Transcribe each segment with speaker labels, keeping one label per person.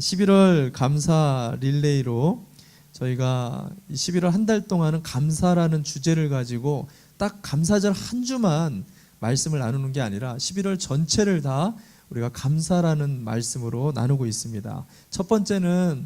Speaker 1: 11월 감사 릴레이로 저희가 11월 한 달 동안은 감사라는 주제를 가지고 딱 감사절 한 주만 말씀을 나누는 게 아니라 11월 전체를 다 우리가 감사라는 말씀으로 나누고 있습니다. 첫 번째는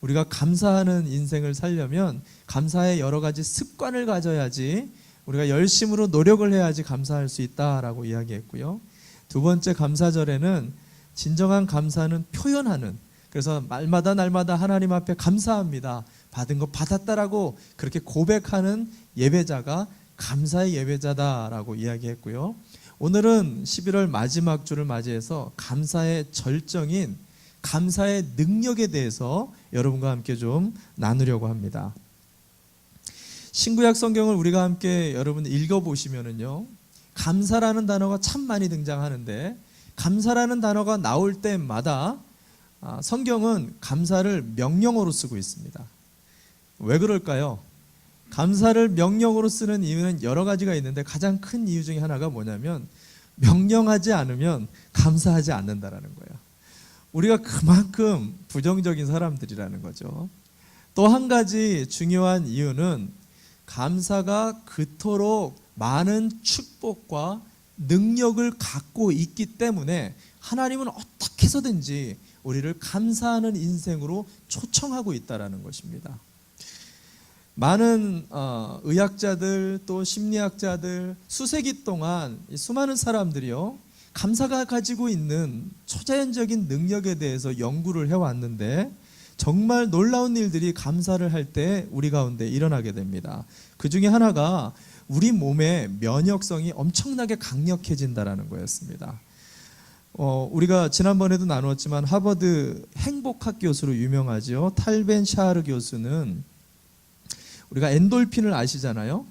Speaker 1: 우리가 감사하는 인생을 살려면 감사의 여러 가지 습관을 가져야지, 우리가 열심으로 노력을 해야지 감사할 수 있다라고 이야기했고요. 두 번째, 감사절에는 진정한 감사는 표현하는, 그래서 날마다 하나님 앞에 감사합니다, 받은 거 받았다라고 그렇게 고백하는 예배자가 감사의 예배자다라고 이야기했고요. 오늘은 11월 마지막 주를 맞이해서 감사의 절정인 감사의 능력에 대해서 여러분과 함께 좀 나누려고 합니다. 신구약 성경을 우리가 함께 여러분 읽어보시면은요, 감사라는 단어가 참 많이 등장하는데, 감사라는 단어가 나올 때마다 성경은 감사를 명령어로 쓰고 있습니다. 왜 그럴까요? 감사를 명령어로 쓰는 이유는 여러 가지가 있는데, 가장 큰 이유 중에 하나가 뭐냐면 명령하지 않으면 감사하지 않는다라는 거예요. 우리가 그만큼 부정적인 사람들이라는 거죠. 또 한 가지 중요한 이유는 감사가 그토록 많은 축복과 능력을 갖고 있기 때문에 하나님은 어떻게 해서든지 우리를 감사하는 인생으로 초청하고 있다는 것입니다. 많은 의학자들, 또 심리학자들, 수세기 동안 수많은 사람들이요, 감사가 가지고 있는 초자연적인 능력에 대해서 연구를 해왔는데, 정말 놀라운 일들이 감사를 할 때 우리 가운데 일어나게 됩니다. 그 중에 하나가 우리 몸의 면역성이 엄청나게 강력해진다는 거였습니다. 우리가 지난번에도 나누었지만 하버드 행복학 교수로 유명하죠. 탈 벤 샤르 교수는, 우리가 엔돌핀을 아시잖아요.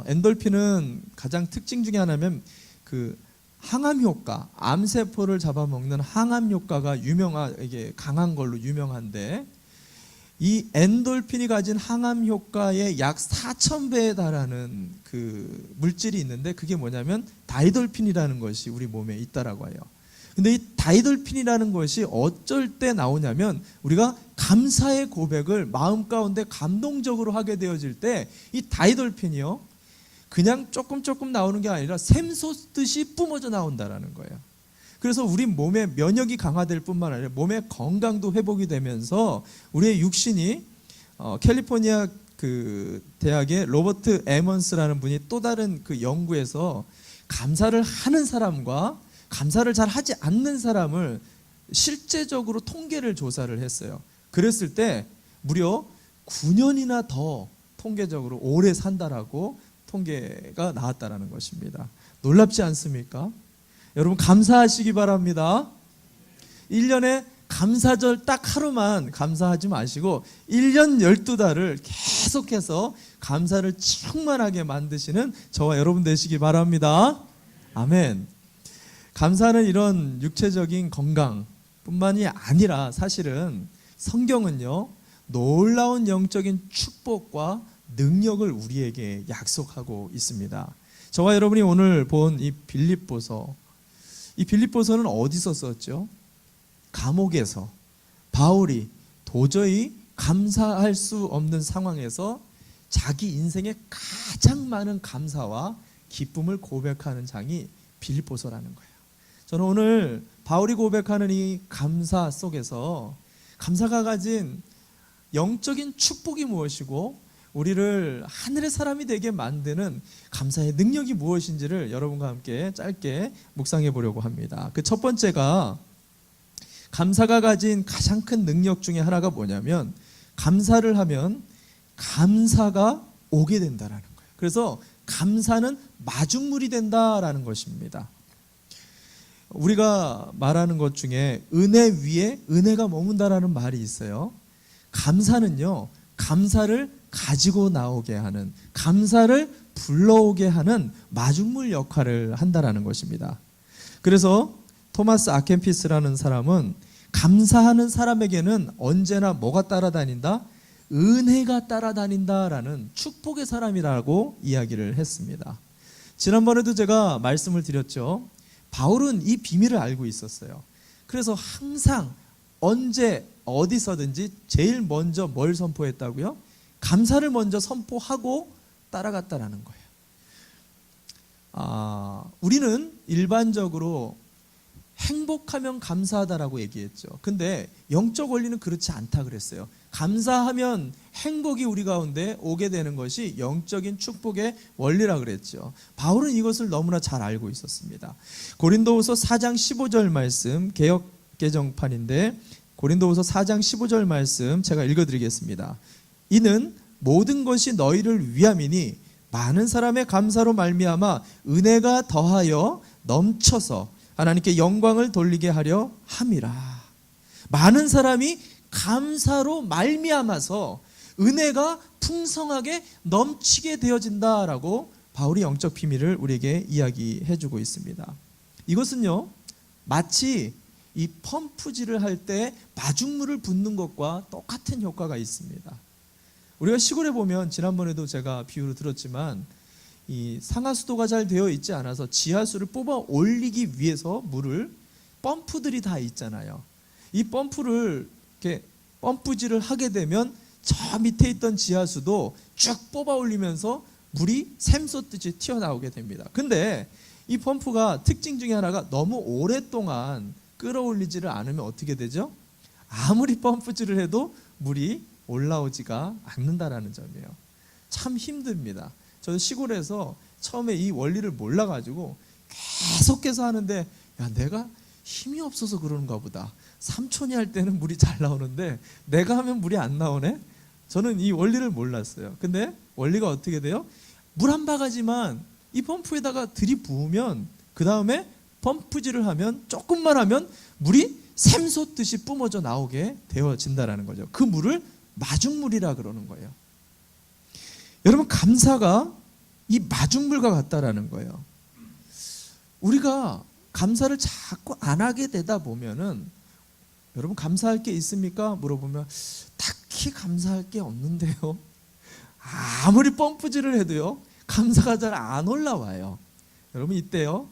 Speaker 1: 엔돌핀은 가장 특징 중에 하나면 그 항암 효과, 암세포를 잡아먹는 항암 효과가 이게 강한 걸로 유명한데, 이 엔돌핀이 가진 항암 효과의 약 4,000배에 달하는 그 물질이 있는데, 그게 뭐냐면 다이돌핀이라는 것이 우리 몸에 있다라고 해요. 근데 이 다이돌핀이라는 것이 어쩔 때 나오냐면, 우리가 감사의 고백을 마음 가운데 감동적으로 하게 되어질 때 이 다이돌핀이요, 그냥 조금 나오는 게 아니라 샘솟듯이 뿜어져 나온다라는 거예요. 그래서 우리 몸의 면역이 강화될 뿐만 아니라 몸의 건강도 회복이 되면서 우리의 육신이, 캘리포니아 그 대학의 로버트 에먼스라는 분이 또 다른 그 연구에서 감사를 하는 사람과 감사를 잘 하지 않는 사람을 실제적으로 통계를 조사를 했어요. 그랬을 때 무려 9년이나 더 통계적으로 오래 산다라고 통계가 나왔다는 것입니다. 놀랍지 않습니까? 여러분, 감사하시기 바랍니다. 1년에 감사절 딱 하루만 감사하지 마시고 1년 12달을 계속해서 감사를 충만하게 만드시는 저와 여러분 되시기 바랍니다. 아멘. 감사는 이런 육체적인 건강뿐만이 아니라 사실은 성경은요, 놀라운 영적인 축복과 능력을 우리에게 약속하고 있습니다. 저와 여러분이 오늘 본 이 빌립보서, 이 빌립보서는 어디서 썼죠? 감옥에서 바울이 도저히 감사할 수 없는 상황에서 자기 인생의 가장 많은 감사와 기쁨을 고백하는 장이 빌립보서라는 거예요. 저는 오늘 바울이 고백하는 이 감사 속에서 감사가 가진 영적인 축복이 무엇이고 우리를 하늘의 사람이 되게 만드는 감사의 능력이 무엇인지를 여러분과 함께 짧게 묵상해 보려고 합니다. 그 첫 번째가, 감사가 가진 가장 큰 능력 중에 하나가 뭐냐면, 감사를 하면 감사가 오게 된다라는 거예요. 그래서 감사는 마중물이 된다라는 것입니다. 우리가 말하는 것 중에 은혜 위에 은혜가 머문다라는 말이 있어요. 감사는요, 감사를 가지고 나오게 하는, 감사를 불러오게 하는 마중물 역할을 한다라는 것입니다. 그래서 토마스 아켄피스라는 사람은 감사하는 사람에게는 언제나 뭐가 따라다닌다? 은혜가 따라다닌다라는 축복의 사람이라고 이야기를 했습니다. 지난번에도 제가 말씀을 드렸죠. 바울은 이 비밀을 알고 있었어요. 그래서 항상 언제 어디서든지 제일 먼저 뭘 선포했다고요? 감사를 먼저 선포하고 따라갔다라는 거예요. 우리는 일반적으로 행복하면 감사하다라고 얘기했죠. 근데 영적 원리는 그렇지 않다 그랬어요. 감사하면 행복이 우리 가운데 오게 되는 것이 영적인 축복의 원리라 그랬죠. 바울은 이것을 너무나 잘 알고 있었습니다. 고린도후서 4장 15절 말씀, 개역 개정판인데 고린도후서 4장 15절 말씀 제가 읽어드리겠습니다. 이는 모든 것이 너희를 위함이니 많은 사람의 감사로 말미암아 은혜가 더하여 넘쳐서 하나님께 영광을 돌리게 하려 함이라. 많은 사람이 감사로 말미암아서 은혜가 풍성하게 넘치게 되어진다라고 바울이 영적 비밀을 우리에게 이야기해 주고 있습니다. 이것은요, 마치 이 펌프질을 할 때 마중물을 붓는 것과 똑같은 효과가 있습니다. 우리가 시골에 보면 지난번에도 제가 비유를 들었지만 이 상하수도가 잘 되어 있지 않아서 지하수를 뽑아 올리기 위해서 물을 펌프들이 다 있잖아요. 이 펌프를 이렇게 펌프질을 하게 되면 저 밑에 있던 지하수도 쭉 뽑아 올리면서 물이 샘솟듯이 튀어나오게 됩니다. 근데 이 펌프가 특징 중에 하나가 너무 오랫동안 끌어올리지를 않으면 어떻게 되죠? 아무리 펌프질을 해도 물이 올라오지가 않는다라는 점이에요. 참 힘듭니다. 저는 시골에서 처음에 이 원리를 몰라가지고 계속해서 하는데, 야, 내가 힘이 없어서 그러는가 보다. 삼촌이 할 때는 물이 잘 나오는데 내가 하면 물이 안 나오네. 저는 이 원리를 몰랐어요. 근데 원리가 어떻게 돼요? 물 한 바가지만 이 펌프에다가 들이부으면 그 다음에 펌프질을 하면 조금만 하면 물이 샘솟듯이 뿜어져 나오게 되어진다라는 거죠. 그 물을 마중물이라 그러는 거예요. 여러분, 감사가 이 마중물과 같다라는 거예요. 우리가 감사를 자꾸 안 하게 되다 보면은, 여러분 감사할 게 있습니까? 물어보면 딱히 감사할 게 없는데요. 아무리 펌프질을 해도요, 감사가 잘 안 올라와요. 여러분, 이때요,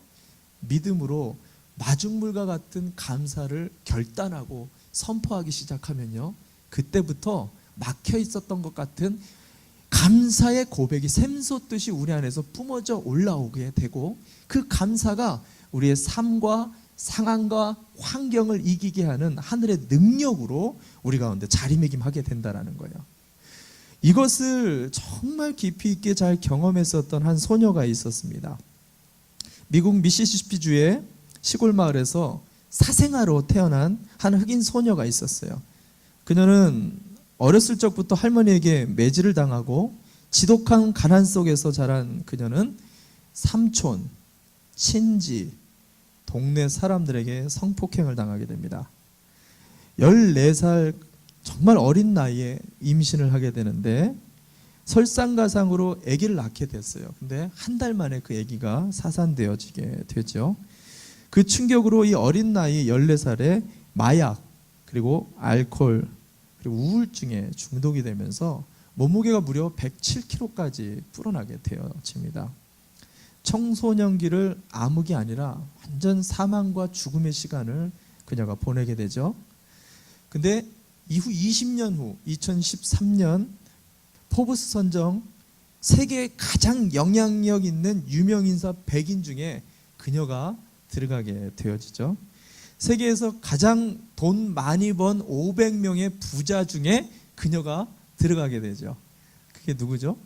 Speaker 1: 믿음으로 마중물과 같은 감사를 결단하고 선포하기 시작하면요, 그때부터 막혀 있었던 것 같은 감사의 고백이 샘솟듯이 우리 안에서 뿜어져 올라오게 되고, 그 감사가 우리의 삶과 상황과 환경을 이기게 하는 하늘의 능력으로 우리 가운데 자리매김하게 된다는 거예요. 이것을 정말 깊이 있게 잘 경험했었던 한 소녀가 있었습니다. 미국 미시시피주의 시골 마을에서 사생아로 태어난 한 흑인 소녀가 있었어요. 그녀는 어렸을 적부터 할머니에게 매질을 당하고 지독한 가난 속에서 자란 그녀는 삼촌, 친지, 동네 사람들에게 성폭행을 당하게 됩니다. 14살 정말 어린 나이에 임신을 하게 되는데 설상가상으로 아기를 낳게 됐어요. 근데 한 달 만에 그 아기가 사산되어지게 되죠. 그 충격으로 이 어린 나이 14살에 마약, 그리고 알코올, 그리고 우울증에 중독이 되면서 몸무게가 무려 107kg까지 불어나게 되어집니다. 청소년기를 암흑이 아니라 완전 사망과 죽음의 시간을 그녀가 보내게 되죠. 근데 이후 20년 후 2013년 포브스 선정 세계 가장 영향력 있는 유명 인사 100인 중에 그녀가 들어가게 되어지죠. 세계에서 가장 돈 많이 번 500명의 부자 중에 그녀가 들어가게 되죠. 그게 누구죠?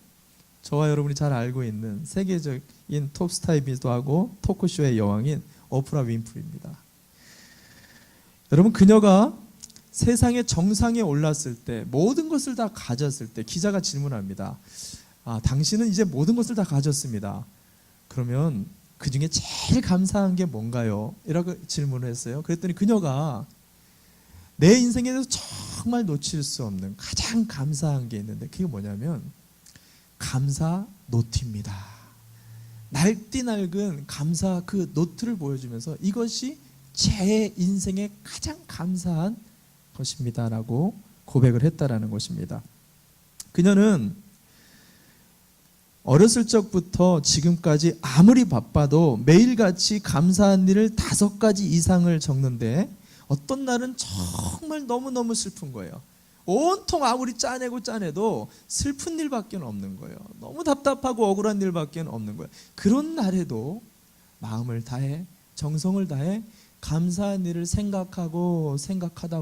Speaker 1: 저와 여러분이 잘 알고 있는 세계적인 톱스타이기도 하고 토크쇼의 여왕인 오프라 윈프리입니다. 여러분, 그녀가 세상의 정상에 올랐을 때, 모든 것을 다 가졌을 때 기자가 질문합니다. 당신은 이제 모든 것을 다 가졌습니다. 그러면 그 중에 제일 감사한 게 뭔가요? 이라고 질문을 했어요. 그랬더니 그녀가 내 인생에서 정말 놓칠 수 없는 가장 감사한 게 있는데, 그게 뭐냐면 감사 노트입니다. 날뛰 낡은 감사 그 노트를 보여주면서 이것이 제 인생의 가장 감사한 것입니다 라고 고백을 했다라는 것입니다. 그녀는 어렸을 적부터 지금까지 아무리 바빠도 매일같이 감사한 일을 5가지 이상을 적는데 어떤 날은 정말 너무너무 슬픈 거예요. 온통 아무리 짜내도 슬픈 일밖에 없는 거예요. 너무 답답하고 억울한 일밖에 없는 거예요. 그런 날에도 마음을 다해, 정성을 다해 감사한 일을 생각하다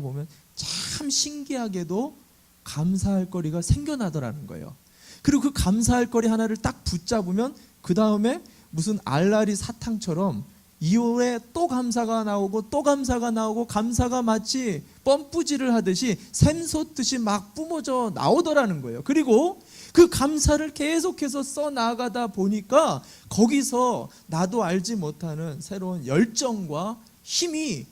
Speaker 1: 보면 참 신기하게도 감사할 거리가 생겨나더라는 거예요. 그리고 그 감사할 거리 하나를 딱 붙잡으면 그 다음에 무슨 알라리 사탕처럼 이후에 또 감사가 나오고 또 감사가 나오고, 감사가 마치 펌프질을 하듯이 샘솟듯이 막 뿜어져 나오더라는 거예요. 그리고 그 감사를 계속해서 써나가다 보니까 거기서 나도 알지 못하는 새로운 열정과 힘이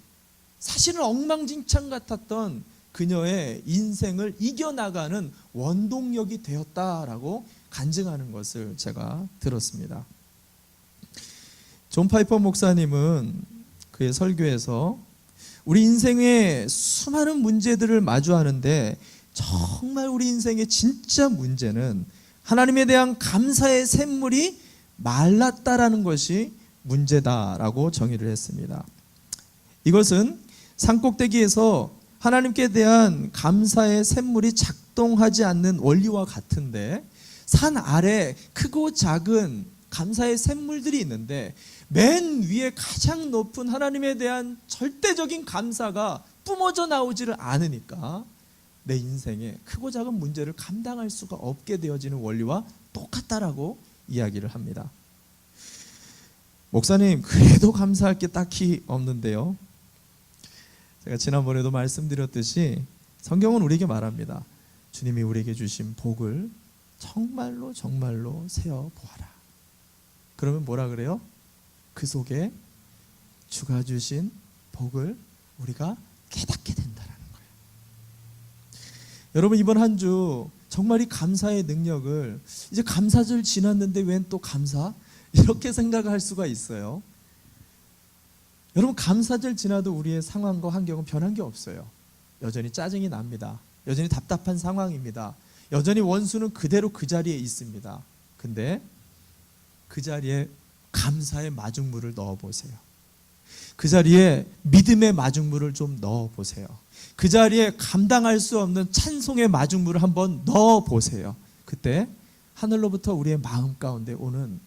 Speaker 1: 사실은 엉망진창 같았던 그녀의 인생을 이겨나가는 원동력이 되었다라고 간증하는 것을 제가 들었습니다. 존 파이퍼 목사님은 그의 설교에서 우리 인생의 수많은 문제들을 마주하는데 정말 우리 인생의 진짜 문제는 하나님에 대한 감사의 샘물이 말랐다라는 것이 문제다라고 정의를 했습니다. 이것은 산꼭대기에서 하나님께 대한 감사의 샘물이 작동하지 않는 원리와 같은데, 산 아래 크고 작은 감사의 샘물들이 있는데 맨 위에 가장 높은 하나님에 대한 절대적인 감사가 뿜어져 나오지를 않으니까 내 인생에 크고 작은 문제를 감당할 수가 없게 되어지는 원리와 똑같다라고 이야기를 합니다. 목사님, 그래도 감사할 게 딱히 없는데요. 제가 지난번에도 말씀드렸듯이 성경은 우리에게 말합니다. 주님이 우리에게 주신 복을 정말로 세어 보아라. 그러면 뭐라 그래요? 그 속에 주가 주신 복을 우리가 깨닫게 된다는 거예요. 여러분, 이번 한 주 정말 이 감사의 능력을, 이제 감사절 지났는데 웬 또 감사? 이렇게 생각할 수가 있어요. 여러분, 감사절 지나도 우리의 상황과 환경은 변한 게 없어요. 여전히 짜증이 납니다. 여전히 답답한 상황입니다. 여전히 원수는 그대로 그 자리에 있습니다. 근데 그 자리에 감사의 마중물을 넣어보세요. 그 자리에 믿음의 마중물을 좀 넣어보세요. 그 자리에 감당할 수 없는 찬송의 마중물을 한번 넣어보세요. 그때 하늘로부터 우리의 마음 가운데 오는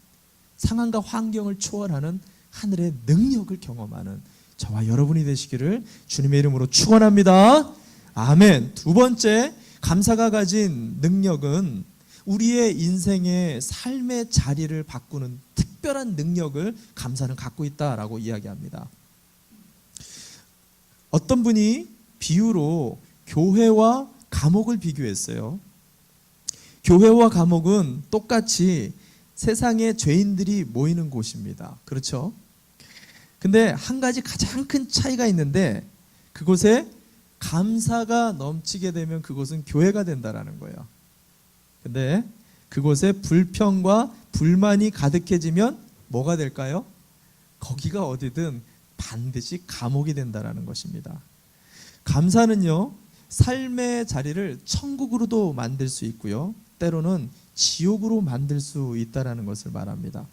Speaker 1: 상황과 환경을 초월하는 하늘의 능력을 경험하는 저와 여러분이 되시기를 주님의 이름으로 축원합니다. 아멘. 두 번째, 감사가 가진 능력은 우리의 인생의 삶의 자리를 바꾸는 특별한 능력을 감사는 갖고 있다라고 이야기합니다. 어떤 분이 비유로 교회와 감옥을 비교했어요. 교회와 감옥은 똑같이 세상의 죄인들이 모이는 곳입니다. 그렇죠? 근데 한 가지 가장 큰 차이가 있는데, 그곳에 감사가 넘치게 되면 그곳은 교회가 된다라는 거예요. 근데 그곳에 불평과 불만이 가득해지면 뭐가 될까요? 거기가 어디든 반드시 감옥이 된다라는 것입니다. 감사는요, 삶의 자리를 천국으로도 만들 수 있고요, 때로는 지옥으로 만들 수 있다라는 것을 말합니다.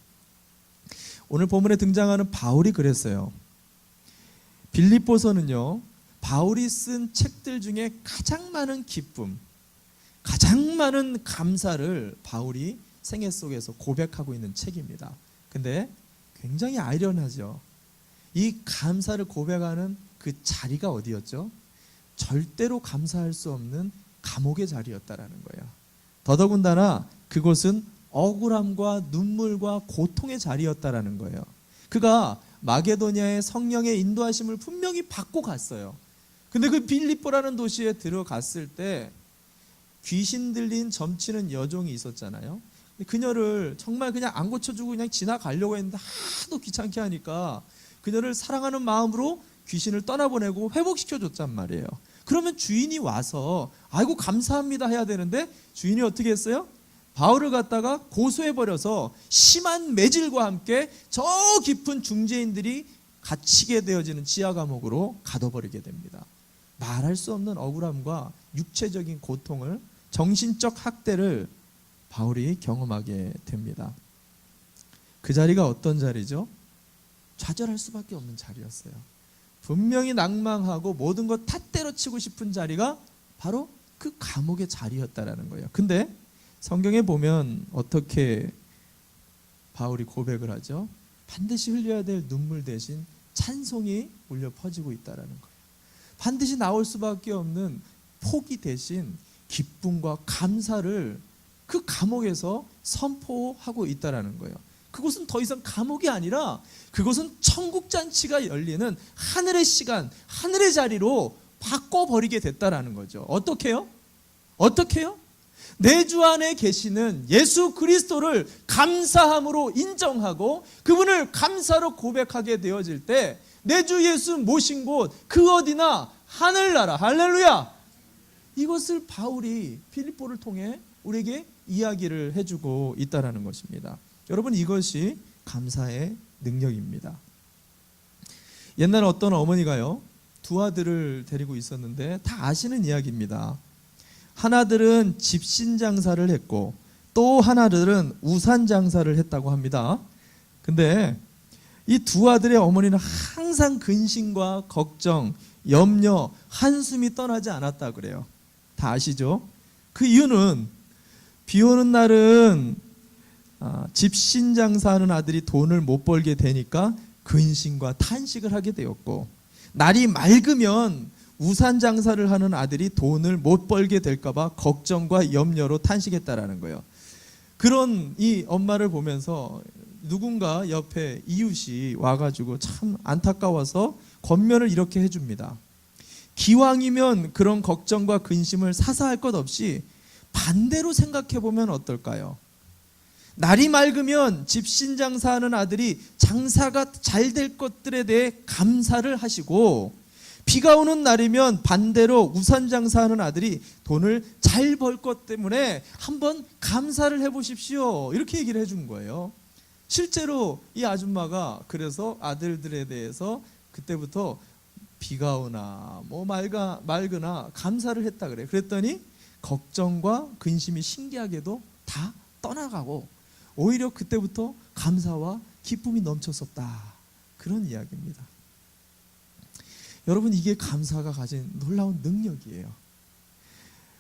Speaker 1: 오늘 본문에 등장하는 바울이 그랬어요. 빌립보서는요, 바울이 쓴 책들 중에 가장 많은 기쁨, 가장 많은 감사를 바울이 생애 속에서 고백하고 있는 책입니다. 근데 굉장히 아이러니하죠. 이 감사를 고백하는 그 자리가 어디였죠? 절대로 감사할 수 없는 감옥의 자리였다라는 거예요. 더더군다나 그곳은 억울함과 눈물과 고통의 자리였다라는 거예요. 그가 마게도냐의 성령의 인도하심을 분명히 받고 갔어요. 근데 그 빌립보라는 도시에 들어갔을 때 귀신 들린 점치는 여종이 있었잖아요. 그녀를 정말 그냥 안 고쳐주고 그냥 지나가려고 했는데 하도 귀찮게 하니까 그녀를 사랑하는 마음으로 귀신을 떠나보내고 회복시켜줬단 말이에요. 그러면 주인이 와서 아이고 감사합니다 해야 되는데 주인이 어떻게 했어요? 바울을 갖다가 고소해버려서 심한 매질과 함께 저 깊은 중재인들이 갇히게 되어지는 지하 감옥으로 가둬버리게 됩니다. 말할 수 없는 억울함과 육체적인 고통을, 정신적 학대를 바울이 경험하게 됩니다. 그 자리가 어떤 자리죠? 좌절할 수밖에 없는 자리였어요. 분명히 낭망하고 모든 것 다 때려치고 싶은 자리가 바로 그 감옥의 자리였다라는 거예요. 근데 성경에 보면 어떻게 바울이 고백을 하죠? 반드시 흘려야 될 눈물 대신 찬송이 울려 퍼지고 있다라는 거예요. 반드시 나올 수밖에 없는 포기 대신 기쁨과 감사를 그 감옥에서 선포하고 있다라는 거예요. 그곳은 더 이상 감옥이 아니라 그곳은 천국 잔치가 열리는 하늘의 시간, 하늘의 자리로 바꿔버리게 됐다라는 거죠. 어떻게요? 어떻게요? 내 주 안에 계시는 예수 그리스도를 감사함으로 인정하고 그분을 감사로 고백하게 되어질 때 내 주 예수 모신 곳 그 어디나 하늘나라, 할렐루야! 이것을 바울이 빌립보를 통해 우리에게 이야기를 해주고 있다는 것입니다. 여러분, 이것이 감사의 능력입니다. 옛날 어떤 어머니가요, 두 아들을 데리고 있었는데 다 아시는 이야기입니다. 하나들은 집신 장사를 했고 또 하나들은 우산 장사를 했다고 합니다. 근데 이 두 아들의 어머니는 항상 근심과 걱정, 염려, 한숨이 떠나지 않았다 그래요. 다 아시죠? 그 이유는 비 오는 날은 집신 장사하는 아들이 돈을 못 벌게 되니까 근심과 탄식을 하게 되었고, 날이 맑으면 우산 장사를 하는 아들이 돈을 못 벌게 될까봐 걱정과 염려로 탄식했다라는 거예요. 그런 이 엄마를 보면서 누군가 옆에 이웃이 와가지고 참 안타까워서 권면을 이렇게 해줍니다. 기왕이면 그런 걱정과 근심을 사사할 것 없이 반대로 생각해보면 어떨까요? 날이 맑으면 집신 장사하는 아들이 장사가 잘 될 것들에 대해 감사를 하시고, 비가 오는 날이면 반대로 우산 장사하는 아들이 돈을 잘 벌 것 때문에 한번 감사를 해보십시오. 이렇게 얘기를 해준 거예요. 실제로 이 아줌마가 그래서 아들들에 대해서 그때부터 비가 오나 뭐 맑으나 감사를 했다 그래요. 그랬더니 걱정과 근심이 신기하게도 다 떠나가고 오히려 그때부터 감사와 기쁨이 넘쳤었다. 그런 이야기입니다. 여러분, 이게 감사가 가진 놀라운 능력이에요.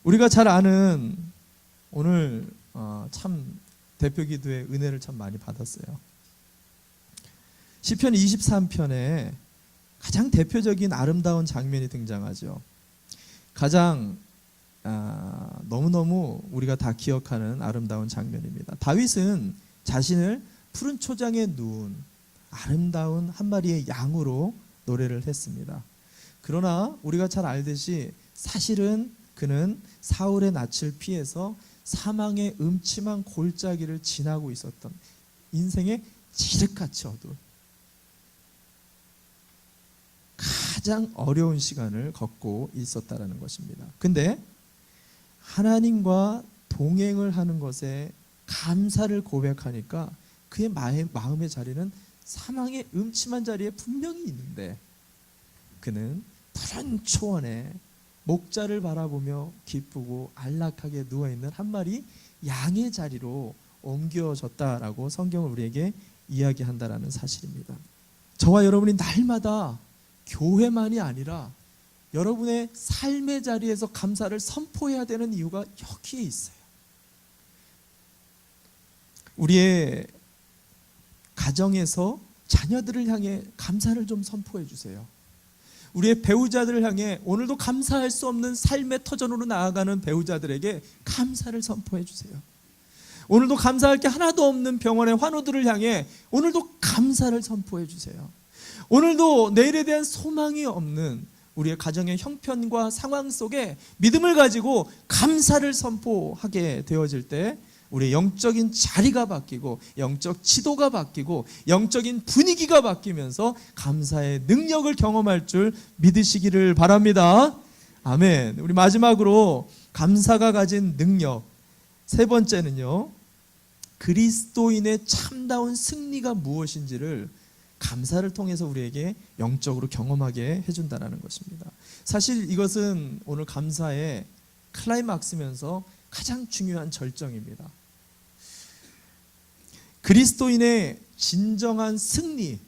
Speaker 1: 우리가 잘 아는 오늘 참 대표기도의 은혜를 참 많이 받았어요. 시편 23편에 가장 대표적인 아름다운 장면이 등장하죠. 가장 너무너무 우리가 다 기억하는 아름다운 장면입니다. 다윗은 자신을 푸른 초장에 누운 아름다운 한 마리의 양으로 노래를 했습니다. 그러나 우리가 잘 알듯이 사실은 그는 사울의 낯을 피해서 사망의 음침한 골짜기를 지나고 있었던, 인생의 지륵같이 어두운 가장 어려운 시간을 걷고 있었다라는 것입니다. 근데 하나님과 동행을 하는 것에 감사를 고백하니까 그의 마음의 자리는 사망의 음침한 자리에 분명히 있는데 그는 푸른 초원에 목자를 바라보며 기쁘고 안락하게 누워있는 한 마리 양의 자리로 옮겨졌다라고 성경을 우리에게 이야기한다라는 사실입니다. 저와 여러분이 날마다 교회만이 아니라 여러분의 삶의 자리에서 감사를 선포해야 되는 이유가 여기에 있어요. 우리의 가정에서 자녀들을 향해 감사를 좀 선포해 주세요. 우리의 배우자들을 향해 오늘도 감사할 수 없는 삶의 터전으로 나아가는 배우자들에게 감사를 선포해 주세요. 오늘도 감사할 게 하나도 없는 병원의 환우들을 향해 오늘도 감사를 선포해 주세요. 오늘도 내일에 대한 소망이 없는 우리의 가정의 형편과 상황 속에 믿음을 가지고 감사를 선포하게 되어질 때 우리의 영적인 자리가 바뀌고 영적 지도가 바뀌고 영적인 분위기가 바뀌면서 감사의 능력을 경험할 줄 믿으시기를 바랍니다. 아멘. 우리 마지막으로 감사가 가진 능력, 세 번째는요, 그리스도인의 참다운 승리가 무엇인지를 감사를 통해서 우리에게 영적으로 경험하게 해준다는 것입니다. 사실 이것은 오늘 감사의 클라이막스면서 가장 중요한 절정입니다. 그리스도인의 진정한 승리,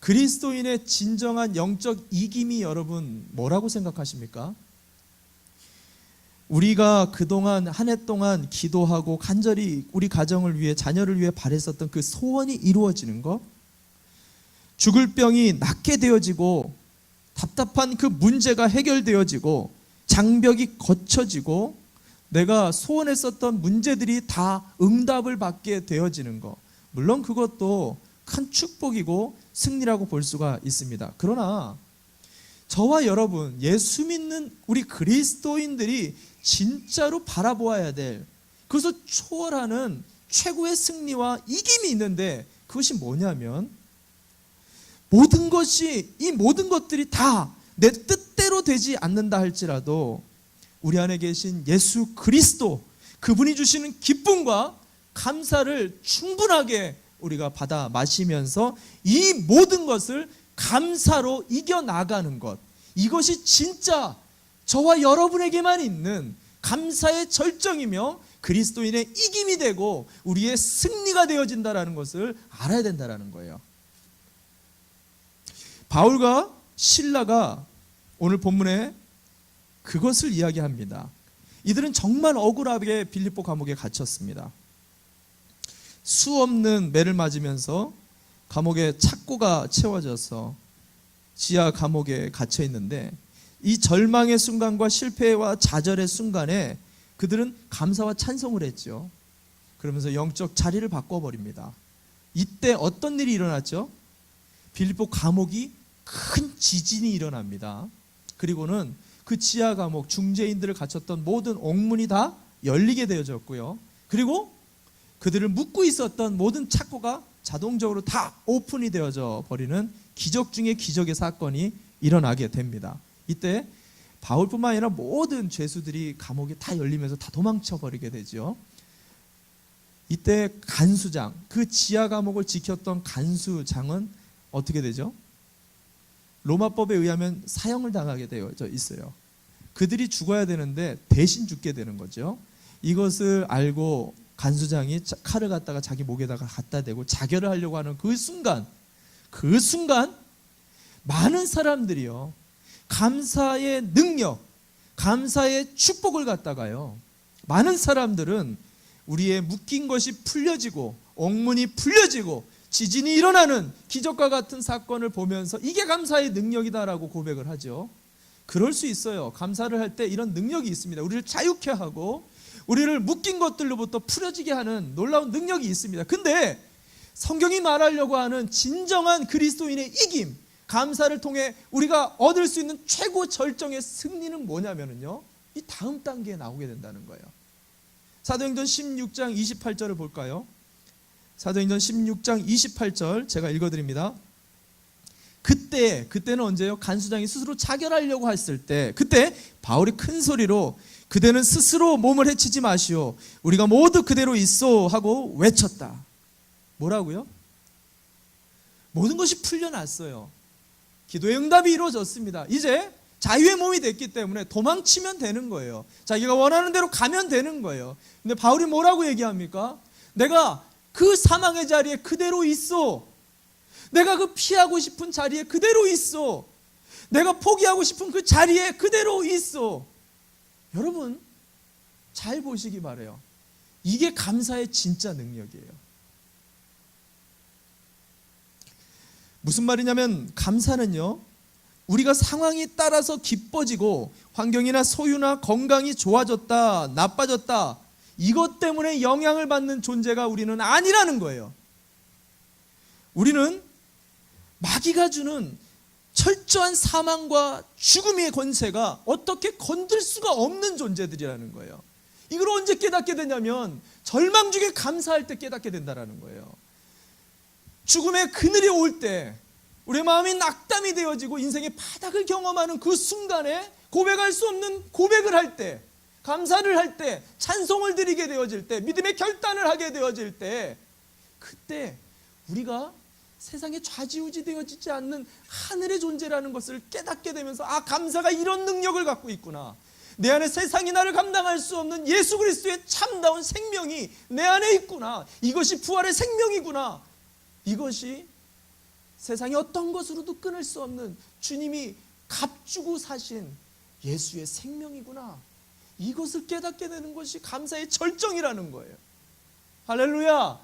Speaker 1: 그리스도인의 진정한 영적 이김이 여러분 뭐라고 생각하십니까? 우리가 그동안 한 해 동안 기도하고 간절히 우리 가정을 위해 자녀를 위해 바랬었던 그 소원이 이루어지는 것, 죽을 병이 낫게 되어지고 답답한 그 문제가 해결되어지고 장벽이 거쳐지고 내가 소원했었던 문제들이 다 응답을 받게 되어지는 것, 물론 그것도 큰 축복이고 승리라고 볼 수가 있습니다. 그러나 저와 여러분, 예수 믿는 우리 그리스도인들이 진짜로 바라보아야 될, 그것을 초월하는 최고의 승리와 이김이 있는데, 그것이 뭐냐면 모든 것이, 이 모든 것들이 다 내 뜻대로 되지 않는다 할지라도 우리 안에 계신 예수 그리스도, 그분이 주시는 기쁨과 감사를 충분하게 우리가 받아 마시면서 이 모든 것을 감사로 이겨나가는 것, 이것이 진짜 저와 여러분에게만 있는 감사의 절정이며 그리스도인의 이김이 되고 우리의 승리가 되어진다는 것을 알아야 된다는 거예요. 바울과 실라가 오늘 본문에 그것을 이야기합니다. 이들은 정말 억울하게 빌립보 감옥에 갇혔습니다. 수 없는 매를 맞으면서 감옥에 착고가 채워져서 지하 감옥에 갇혀 있는데, 이 절망의 순간과 실패와 좌절의 순간에 그들은 감사와 찬송을 했죠. 그러면서 영적 자리를 바꿔버립니다. 이때 어떤 일이 일어났죠? 빌립보 감옥이 큰 지진이 일어납니다. 그리고는 그 지하 감옥, 중재인들을 갇혔던 모든 옥문이 다 열리게 되어졌고요. 그리고 그들을 묶고 있었던 모든 착고가 자동적으로 다 오픈이 되어져 버리는 기적 중의 기적의 사건이 일어나게 됩니다. 이때 바울뿐만 아니라 모든 죄수들이 감옥이 다 열리면서 다 도망쳐 버리게 되죠. 이때 간수장, 그 지하 감옥을 지켰던 간수장은 어떻게 되죠? 로마법에 의하면 사형을 당하게 되어져 있어요. 그들이 죽어야 되는데 대신 죽게 되는 거죠. 이것을 알고 간수장이 칼을 갖다가 자기 목에다가 갖다 대고 자결을 하려고 하는 그 순간 많은 사람들이요, 감사의 능력, 감사의 축복을 갖다가요, 많은 사람들은 우리의 묶인 것이 풀려지고 옥문이 풀려지고 지진이 일어나는 기적과 같은 사건을 보면서 이게 감사의 능력이다라고 고백을 하죠. 그럴 수 있어요. 감사를 할 때 이런 능력이 있습니다. 우리를 자유케 하고 우리를 묶인 것들로부터 풀어지게 하는 놀라운 능력이 있습니다. 근데 성경이 말하려고 하는 진정한 그리스도인의 이김, 감사를 통해 우리가 얻을 수 있는 최고 절정의 승리는 뭐냐면요, 이 다음 단계에 나오게 된다는 거예요. 사도행전 16장 28절을 볼까요? 사도행전 16장 28절 제가 읽어드립니다. 그때는 언제요? 간수장이 스스로 자결하려고 했을 때, 그때 바울이 큰 소리로 그대는 스스로 몸을 해치지 마시오, 우리가 모두 그대로 있소 하고 외쳤다. 뭐라고요? 모든 것이 풀려났어요. 기도의 응답이 이루어졌습니다. 이제 자유의 몸이 됐기 때문에 도망치면 되는 거예요. 자기가 원하는 대로 가면 되는 거예요. 근데 바울이 뭐라고 얘기합니까? 내가 그 사망의 자리에 그대로 있어. 내가 그 피하고 싶은 자리에 그대로 있어. 내가 포기하고 싶은 그 자리에 그대로 있어. 여러분, 잘 보시기 바라요. 이게 감사의 진짜 능력이에요. 무슨 말이냐면, 감사는요, 우리가 상황이 따라서 기뻐지고 환경이나 소유나 건강이 좋아졌다, 나빠졌다, 이것 때문에 영향을 받는 존재가 우리는 아니라는 거예요. 우리는 마귀가 주는 철저한 사망과 죽음의 권세가 어떻게 건들 수가 없는 존재들이라는 거예요. 이걸 언제 깨닫게 되냐면 절망 중에 감사할 때 깨닫게 된다는 거예요. 죽음의 그늘이 올 때, 우리의 마음이 낙담이 되어지고 인생의 바닥을 경험하는 그 순간에 고백할 수 없는 고백을 할 때, 감사를 할 때, 찬송을 드리게 되어질 때, 믿음의 결단을 하게 되어질 때, 그때 우리가 세상에 좌지우지 되어지지 않는 하늘의 존재라는 것을 깨닫게 되면서, 아, 감사가 이런 능력을 갖고 있구나. 내 안에 세상이 나를 감당할 수 없는 예수 그리스도의 참다운 생명이 내 안에 있구나. 이것이 부활의 생명이구나. 이것이 세상의 어떤 것으로도 끊을 수 없는 주님이 값주고 사신 예수의 생명이구나. 이것을 깨닫게 되는 것이 감사의 절정이라는 거예요. 할렐루야.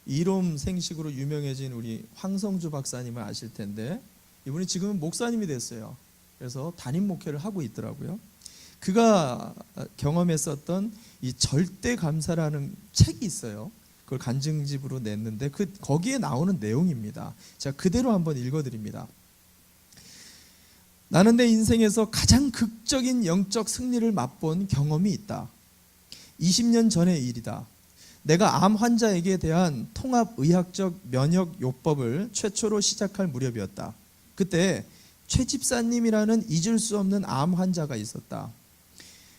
Speaker 1: 이롬 생식으로 유명해진 우리 황성주 박사님을 아실 텐데 이분이 지금은 목사님이 됐어요. 그래서 담임 목회를 하고 있더라고요. 그가 경험했었던 이 절대 감사라는 책이 있어요. 그걸 간증집으로 냈는데 거기에 나오는 내용입니다. 제가 그대로 한번 읽어드립니다. 나는 내 인생에서 가장 극적인 영적 승리를 맛본 경험이 있다. 20년 전의 일이다. 내가 암 환자에게 대한 통합의학적 면역요법을 최초로 시작할 무렵이었다. 그때 최 집사님이라는 잊을 수 없는 암 환자가 있었다.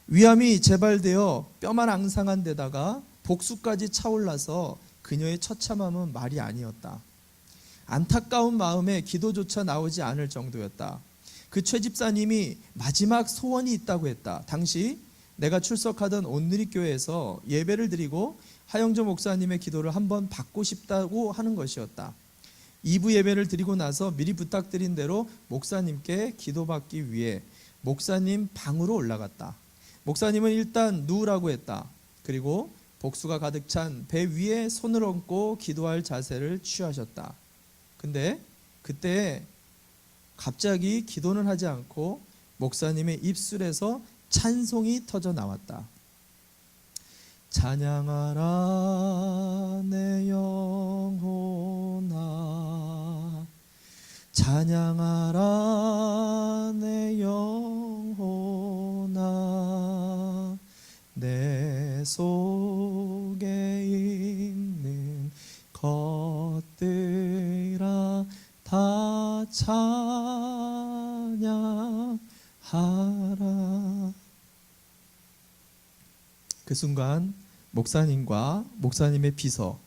Speaker 1: 위암이 재발되어 뼈만 앙상한 데다가 복수까지 차올라서 그녀의 처참함은 말이 아니었다. 안타까운 마음에 기도조차 나오지 않을 정도였다. 그 최 집사님이 마지막 소원이 있다고 했다. 당시 내가 출석하던 온누리교회에서 예배를 드리고 하영조 목사님의 기도를 한번 받고 싶다고 하는 것이었다. 2부 예배를 드리고 나서 미리 부탁드린 대로 목사님께 기도받기 위해 목사님 방으로 올라갔다. 목사님은 일단 누우라고 했다. 그리고 복수가 가득 찬 배 위에 손을 얹고 기도할 자세를 취하셨다. 근데 그때 갑자기 기도는 하지 않고 목사님의 입술에서 찬송이 터져 나왔다. 찬양하라 내 영혼아, 찬양하라 내 영혼아, 내 속에 있는 것들아 다 찬양하라. 그 순간 목사님과 목사님의 비서,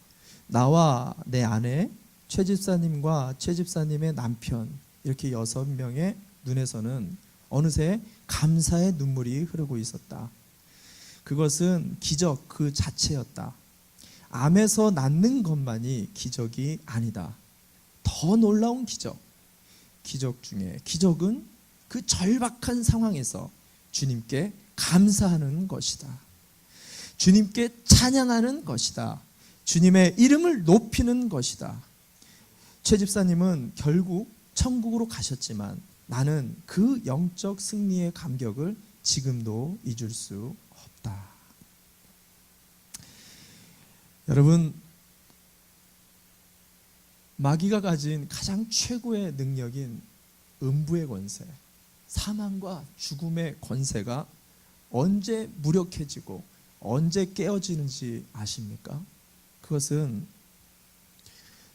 Speaker 1: 나와 내 아내, 최 집사님과 최 집사님의 남편, 이렇게 6명의 눈에서는 어느새 감사의 눈물이 흐르고 있었다. 그것은 기적 그 자체였다. 암에서 낫는 것만이 기적이 아니다. 더 놀라운 기적, 기적 중에 기적은 그 절박한 상황에서 주님께 감사하는 것이다. 주님께 찬양하는 것이다. 주님의 이름을 높이는 것이다. 최 집사님은 결국 천국으로 가셨지만 나는 그 영적 승리의 감격을 지금도 잊을 수 없다. 여러분, 마귀가 가진 가장 최고의 능력인 음부의 권세, 사망과 죽음의 권세가 언제 무력해지고 언제 깨어지는지 아십니까? 그것은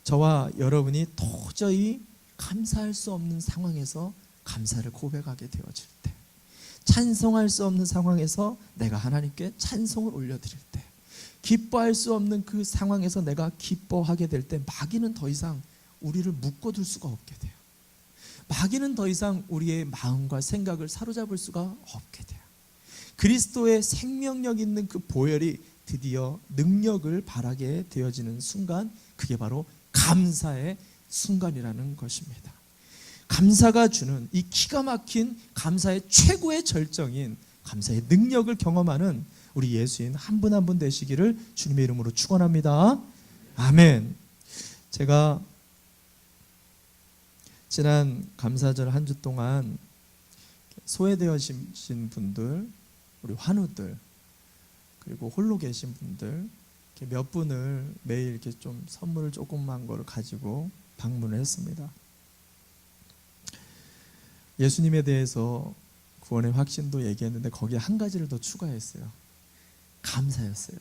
Speaker 1: 저와 여러분이 도저히 감사할 수 없는 상황에서 감사를 고백하게 되어질 때, 찬송할 수 없는 상황에서 내가 하나님께 찬송을 올려드릴 때, 기뻐할 수 없는 그 상황에서 내가 기뻐하게 될 때 마귀는 더 이상 우리를 묶어둘 수가 없게 돼요. 마귀는 더 이상 우리의 마음과 생각을 사로잡을 수가 없게 돼요. 그리스도의 생명력 있는 그 보혈이 드디어 능력을 발하게 되어지는 순간, 그게 바로 감사의 순간이라는 것입니다. 감사가 주는 이 기가 막힌 감사의 최고의 절정인 감사의 능력을 경험하는 우리 예수인 한 분 한 분 되시기를 주님의 이름으로 축원합니다. 아멘. 제가 지난 감사절 한 주 동안 소외되어진 분들, 우리 환우들, 그리고 홀로 계신 분들 이렇게 몇 분을 매일 이렇게 좀 선물을 조그만 걸 가지고 방문을 했습니다. 예수님에 대해서 구원의 확신도 얘기했는데 거기에 한 가지를 더 추가했어요. 감사였어요.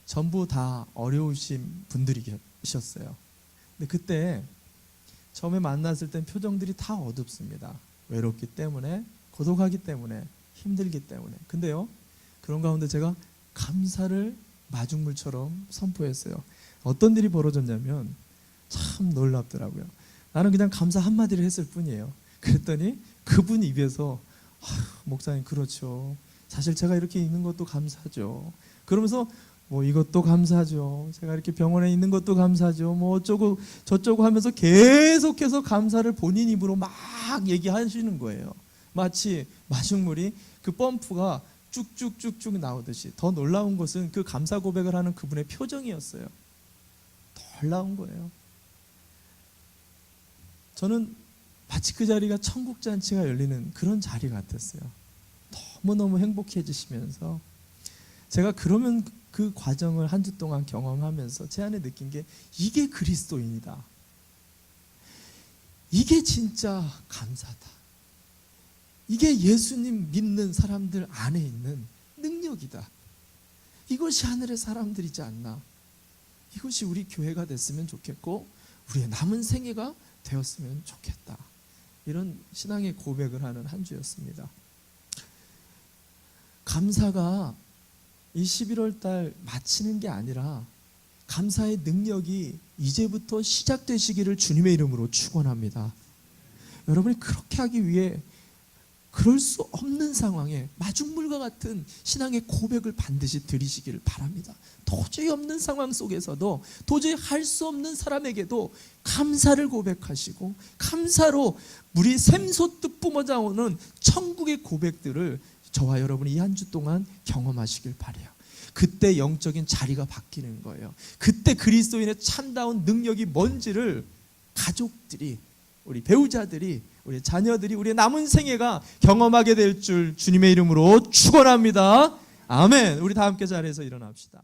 Speaker 1: 전부 다 어려우신 분들이셨어요. 근데 그때 처음에 만났을 땐 표정들이 다 어둡습니다. 외롭기 때문에, 고독하기 때문에, 힘들기 때문에. 근데요, 그런 가운데 제가 감사를 마중물처럼 선포했어요. 어떤 일이 벌어졌냐면 참 놀랍더라고요. 나는 그냥 감사 한마디를 했을 뿐이에요. 그랬더니 그분 입에서 목사님 그렇죠. 사실 제가 이렇게 있는 것도 감사죠. 그러면서 뭐 이것도 감사죠. 제가 이렇게 병원에 있는 것도 감사죠. 뭐 어쩌고 저쩌고 하면서 계속해서 감사를 본인 입으로 막 얘기하시는 거예요. 마치 마중물이 그 펌프가 쭉쭉쭉쭉 나오듯이. 더 놀라운 것은 그 감사 고백을 하는 그분의 표정이었어요. 놀라운 거예요. 저는 마치 그 자리가 천국 잔치가 열리는 그런 자리 같았어요. 너무너무 행복해지시면서 제가 그러면 그 과정을 한 주 동안 경험하면서 제 안에 느낀 게 이게 그리스도인이다. 이게 진짜 감사다. 이게 예수님 믿는 사람들 안에 있는 능력이다. 이것이 하늘의 사람들이지 않나. 이것이 우리 교회가 됐으면 좋겠고 우리의 남은 생애가 되었으면 좋겠다. 이런 신앙의 고백을 하는 한 주였습니다. 감사가 이 11월 달 마치는 게 아니라 감사의 능력이 이제부터 시작되시기를 주님의 이름으로 축원합니다. 여러분이 그렇게 하기 위해 그럴 수 없는 상황에 마중물과 같은 신앙의 고백을 반드시 드리시기를 바랍니다. 도저히 없는 상황 속에서도 도저히 할 수 없는 사람에게도 감사를 고백하시고 감사로 물이 샘솟듯 뿜어나오는 천국의 고백들을 저와 여러분이 이 한 주 동안 경험하시길 바라요. 그때 영적인 자리가 바뀌는 거예요. 그때 그리스도인의 참다운 능력이 뭔지를 가족들이, 우리 배우자들이, 우리 자녀들이, 우리의 남은 생애가 경험하게 될 줄 주님의 이름으로 축원합니다. 아멘. 우리 다 함께 자리에서 일어납시다.